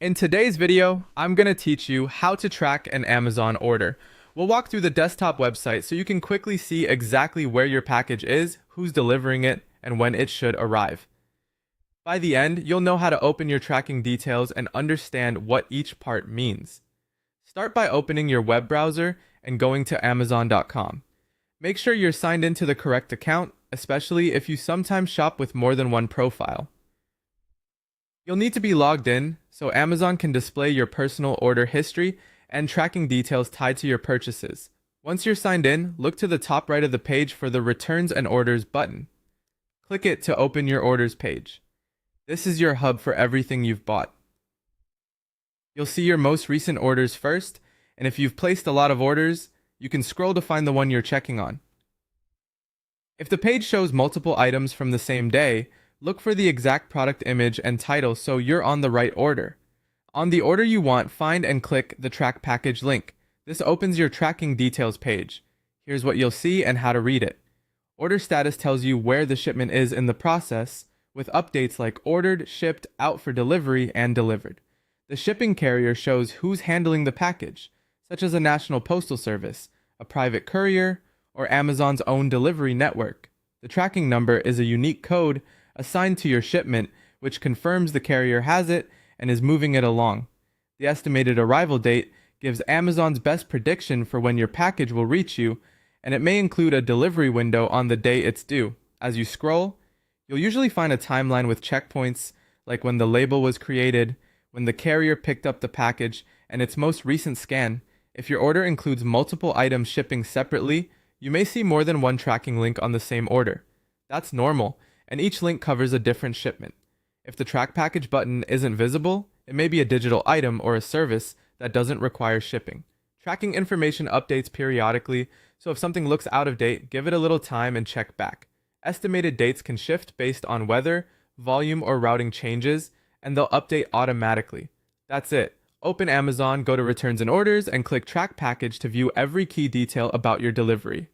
In today's video, I'm going to teach you how to track an Amazon order. We'll walk through the desktop website so you can quickly see exactly where your package is, who's delivering it, and when it should arrive. By the end, you'll know how to open your tracking details and understand what each part means. Start by opening your web browser and going to Amazon.com. Make sure you're signed into the correct account, especially if you sometimes shop with more than one profile. You'll need to be logged in so Amazon can display your personal order history and tracking details tied to your purchases. Once you're signed in, look to the top right of the page for the Returns and Orders button. Click it to open your orders page. This is your hub for everything you've bought. You'll see your most recent orders first, and if you've placed a lot of orders, you can scroll to find the one you're checking on. If the page shows multiple items from the same day, look for the exact product image and title so you're on the right order. On the order you want, find and click the Track Package link. This opens your tracking details page. Here's what you'll see and how to read it. Order status tells you where the shipment is in the process, with updates like ordered, shipped, out for delivery, and delivered. The shipping carrier shows who's handling the package, such as a national postal service, a private courier, or Amazon's own delivery network. The tracking number is a unique code assigned to your shipment, which confirms the carrier has it and is moving it along. The estimated arrival date gives Amazon's best prediction for when your package will reach you, and it may include a delivery window on the day it's due. As you scroll, you'll usually find a timeline with checkpoints like when the label was created, when the carrier picked up the package, and its most recent scan. If your order includes multiple items shipping separately, you may see more than one tracking link on the same order. That's normal, and each link covers a different shipment. If the Track Package button isn't visible, it may be a digital item or a service that doesn't require shipping. Tracking information updates periodically, so if something looks out of date, give it a little time and check back. Estimated dates can shift based on weather, volume, or routing changes, and they'll update automatically. That's it. Open Amazon, go to Returns and Orders, and click Track Package to view every key detail about your delivery.